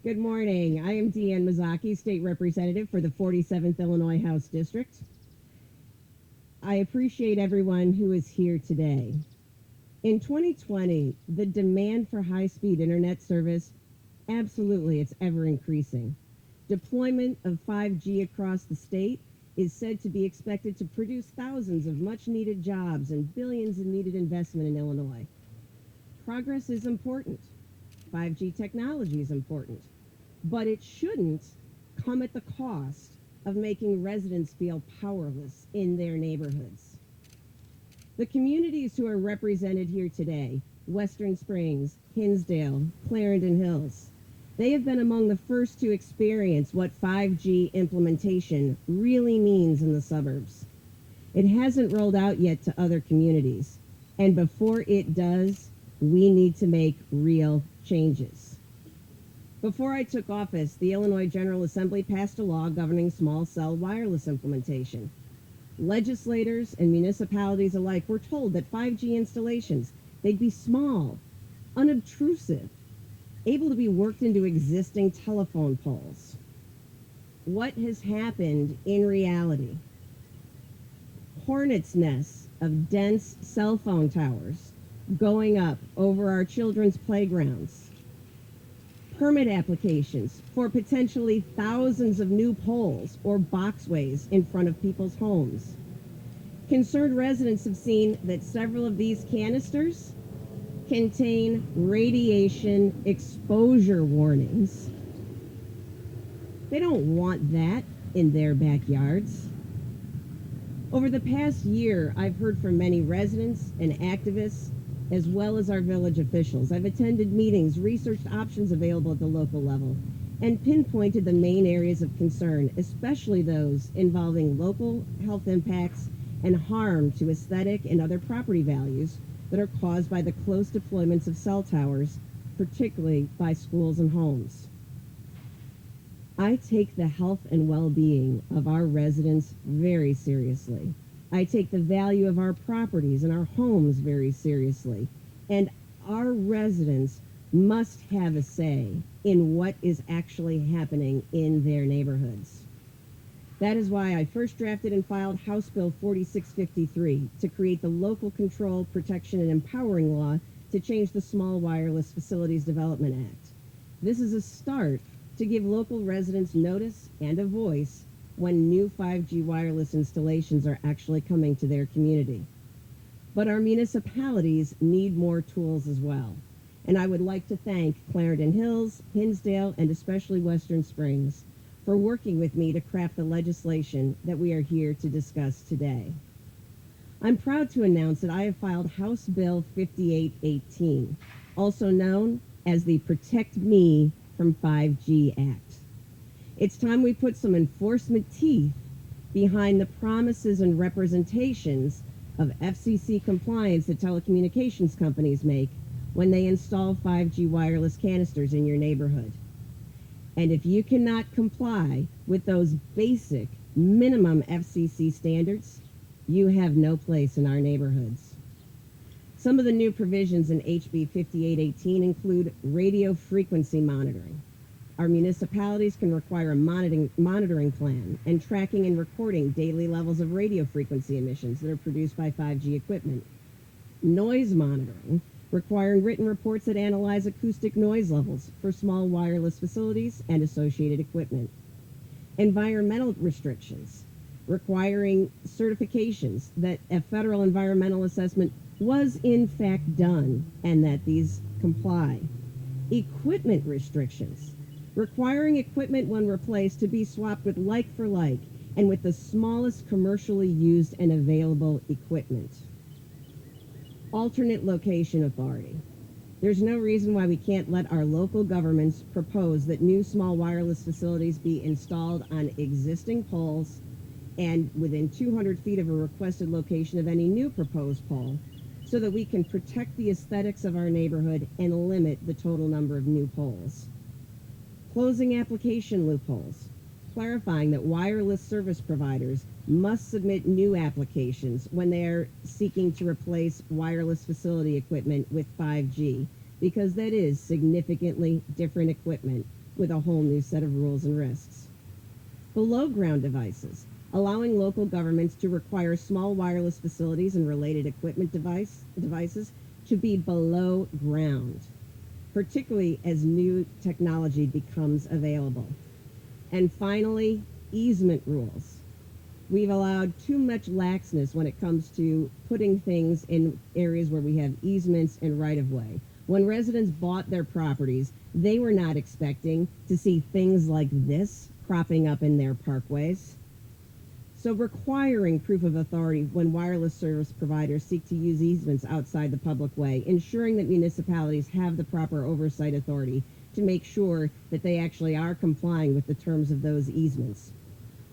Good morning. I am Deanne Mazzochi, State Representative for the 47th Illinois House District. I appreciate everyone who is here today. In 2020, the demand for high-speed internet service, absolutely, it's ever increasing. Deployment of 5G across the state is said to be expected to produce thousands of much-needed jobs and billions in needed investment in Illinois. Progress is important. 5G technology is important. But it shouldn't come at the cost of making residents feel powerless in their neighborhoods. The communities who are represented here today, Western Springs, Hinsdale, Clarendon Hills, they have been among the first to experience what 5G implementation really means in the suburbs. It hasn't rolled out yet to other communities, and before it does, we need to make real changes. Before I took office, the Illinois General Assembly passed a law governing small cell wireless implementation. Legislators and municipalities alike were told that 5G installations, they'd be small, unobtrusive, able to be worked into existing telephone poles. What has happened in reality? Hornets' nests of dense cell phone towers going up over our children's playgrounds. Permit applications for potentially thousands of new poles or boxways in front of people's homes. Concerned residents have seen that several of these canisters contain radiation exposure warnings. They don't want that in their backyards. Over the past year, I've heard from many residents and activists as well as our village officials. I've attended meetings, researched options available at the local level, and pinpointed the main areas of concern, especially those involving local health impacts and harm to aesthetic and other property values that are caused by the close deployments of cell towers, particularly by schools and homes. I take the health and well-being of our residents very seriously. I take the value of our properties and our homes very seriously. And our residents must have a say in what is actually happening in their neighborhoods. That is why I first drafted and filed House Bill 4653 to create the Local Control, Protection, and Empowering Law to change the Small Wireless Facilities Development Act. This is a start to give local residents notice and a voice when new 5G wireless installations are actually coming to their community. But our municipalities need more tools as well. And I would like to thank Clarendon Hills, Hinsdale, and especially Western Springs for working with me to craft the legislation that we are here to discuss today. I'm proud to announce that I have filed House Bill 5818, also known as the Protect Me from 5G Act. It's time we put some enforcement teeth behind the promises and representations of FCC compliance that telecommunications companies make when they install 5G wireless canisters in your neighborhood. And if you cannot comply with those basic minimum FCC standards, you have no place in our neighborhoods. Some of the new provisions in HB 5818 include radio frequency monitoring. Our municipalities can require a monitoring plan and tracking and recording daily levels of radio frequency emissions that are produced by 5G equipment. Noise monitoring, requiring written reports that analyze acoustic noise levels for small wireless facilities and associated equipment. Environmental restrictions, requiring certifications that a federal environmental assessment was in fact done and that these comply. Equipment restrictions, requiring equipment when replaced to be swapped with like for like and with the smallest commercially used and available equipment. Alternate location authority. There's no reason why we can't let our local governments propose that new small wireless facilities be installed on existing poles and within 200 feet of a requested location of any new proposed pole, so that we can protect the aesthetics of our neighborhood and limit the total number of new poles. Closing application loopholes, clarifying that wireless service providers must submit new applications when they are seeking to replace wireless facility equipment with 5G, because that is significantly different equipment with a whole new set of rules and risks. Below ground devices, allowing local governments to require small wireless facilities and related equipment devices to be below ground, particularly as new technology becomes available. And finally, easement rules. We've allowed too much laxness when it comes to putting things in areas where we have easements and right-of-way. When residents bought their properties, they were not expecting to see things like this cropping up in their parkways. So requiring proof of authority when wireless service providers seek to use easements outside the public way, ensuring that municipalities have the proper oversight authority to make sure that they actually are complying with the terms of those easements.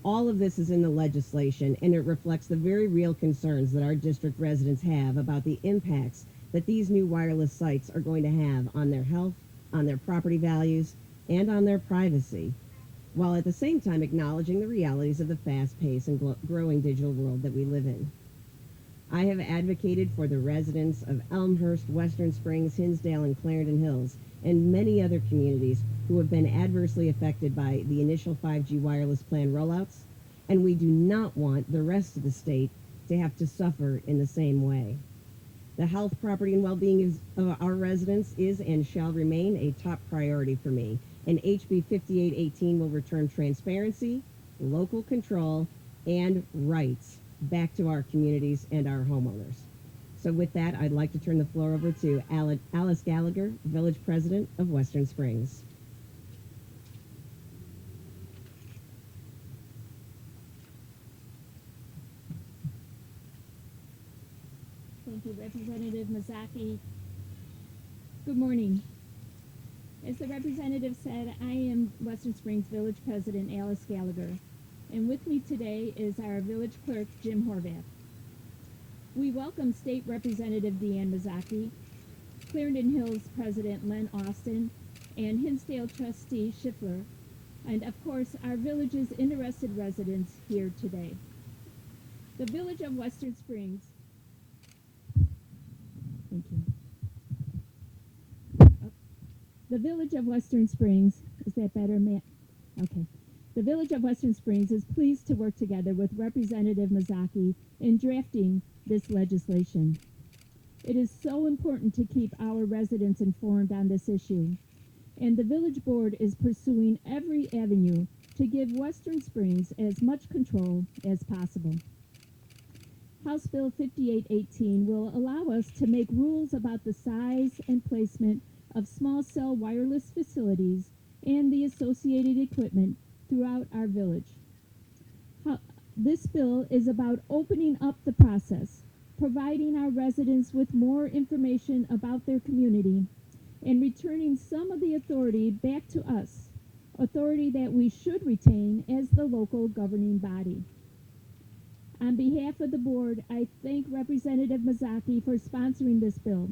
All of this is in the legislation, and it reflects the very real concerns that our district residents have about the impacts that these new wireless sites are going to have on their health, on their property values, and on their privacy, while at the same time acknowledging the realities of the fast-paced and growing digital world that we live in. I have advocated for the residents of Elmhurst, Western Springs, Hinsdale, and Clarendon Hills, and many other communities who have been adversely affected by the initial 5G wireless plan rollouts, and we do not want the rest of the state to have to suffer in the same way. The health, property, and well-being of our residents is and shall remain a top priority for me, and HB 5818 will return transparency, local control, and rights back to our communities and our homeowners. So with that, I'd like to turn the floor over to Alice Gallagher, Village President of Western Springs. Thank you, Representative Mazzochi. Good morning. As the representative said, I am Western Springs Village President Alice Gallagher, and with me today is our village clerk, Jim Horvath. We welcome State Representative Deanne Mazzochi, Clarendon Hills President Len Austin, and Hinsdale Trustee Schiffler, and of course our village's interested residents here today. The Village of Western Springs. Thank you. The Village of Western Springs, is that better, Matt? Okay. The Village of Western Springs is pleased to work together with Representative Mazzochi in drafting this legislation. It is so important to keep our residents informed on this issue, and the Village Board is pursuing every avenue to give Western Springs as much control as possible. House Bill 5818 will allow us to make rules about the size and placement of small cell wireless facilities and the associated equipment throughout our village. This bill is about opening up the process, providing our residents with more information about their community, and returning some of the authority back to us, authority that we should retain as the local governing body. On behalf of the board, I thank Representative Mazzochi for sponsoring this bill.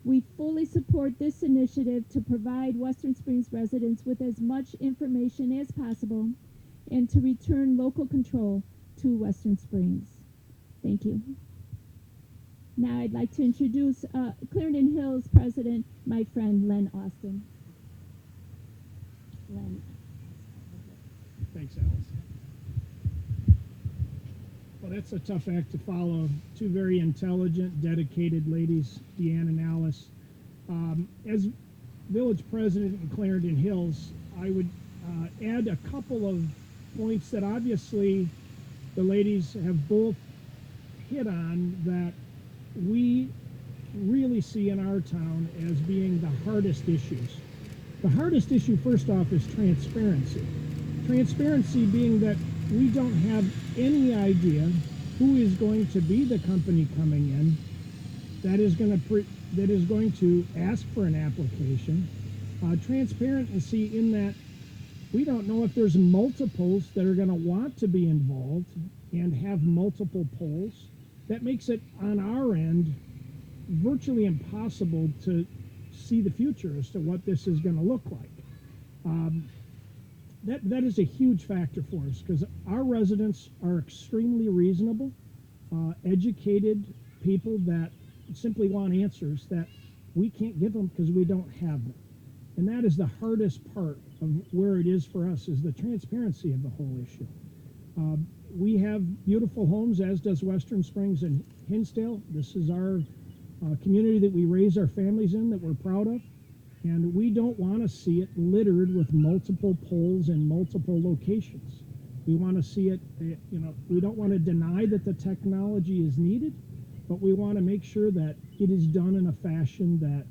We fully support this initiative to provide Western Springs residents with as much information as possible and to return local control to Western Springs. Thank you. Now I'd like to introduce Clarendon Hills President, my friend Len Austin. Len. Thanks, Alice. Well, that's a tough act to follow. Two very intelligent, dedicated ladies, Deanne and Alice. As village president in Clarendon Hills, I would add a couple of points that obviously the ladies have both hit on that we really see in our town as being the hardest issues. The hardest issue, first off, is transparency. Transparency being that we don't have any idea who is going to be the company coming in that is going to ask for an application. Transparency in that we don't know if there's multiples that are going to want to be involved and have multiple polls. That makes it, on our end, virtually impossible to see the future as to what this is going to look like. That is a huge factor for us because our residents are extremely reasonable, educated people that simply want answers that we can't give them because we don't have them. And that is the hardest part of where it is for us, is the transparency of the whole issue. We have beautiful homes, as does Western Springs and Hinsdale. This is our community that we raise our families in, that we're proud of. And we don't want to see it littered with multiple poles in multiple locations. We want to see it, we don't want to deny that the technology is needed, but we want to make sure that it is done in a fashion that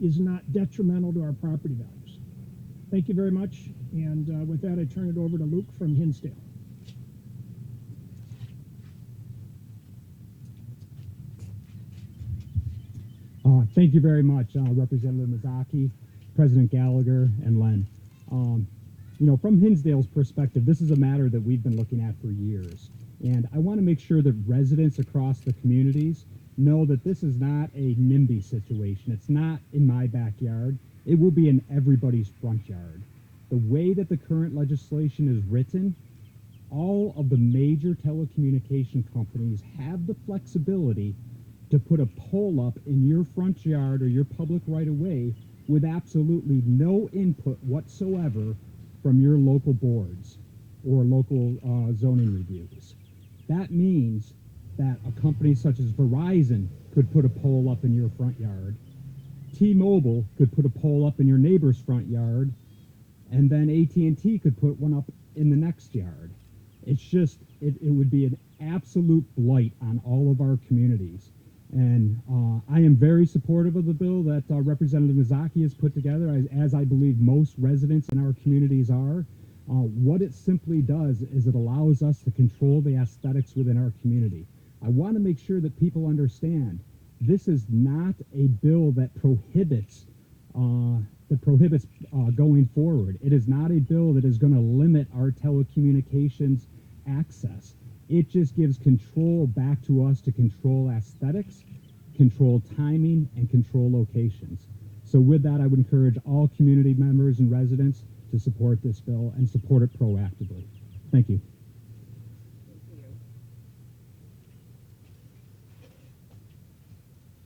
is not detrimental to our property values. Thank you very much. And with that, I turn it over to Luke from Hinsdale. Thank you very much, Representative Mazzochi, President Gallagher, and Len. From Hinsdale's perspective, this is a matter that we've been looking at for years. And I want to make sure that residents across the communities know that this is not a NIMBY situation. It's not in my backyard. It will be in everybody's front yard. The way that the current legislation is written, all of the major telecommunication companies have the flexibility to put a pole up in your front yard or your public right-of-way with absolutely no input whatsoever from your local boards or local zoning reviews. That means that a company such as Verizon could put a pole up in your front yard, T-Mobile could put a pole up in your neighbor's front yard, and then AT&T could put one up in the next yard. It's just, it would be an absolute blight on all of our communities. And I am very supportive of the bill that Representative Mazzochi has put together, as I believe most residents in our communities are. What it simply does is it allows us to control the aesthetics within our community. I want to make sure that people understand this is not a bill that prohibits going forward. It is not a bill that is going to limit our telecommunications access. It just gives control back to us to control aesthetics, control timing, and control locations. So with that, I would encourage all community members and residents to support this bill and support it proactively. Thank you.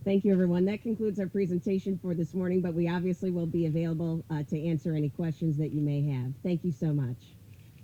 Thank you, everyone. That concludes our presentation for this morning, but we obviously will be available to answer any questions that you may have. Thank you so much.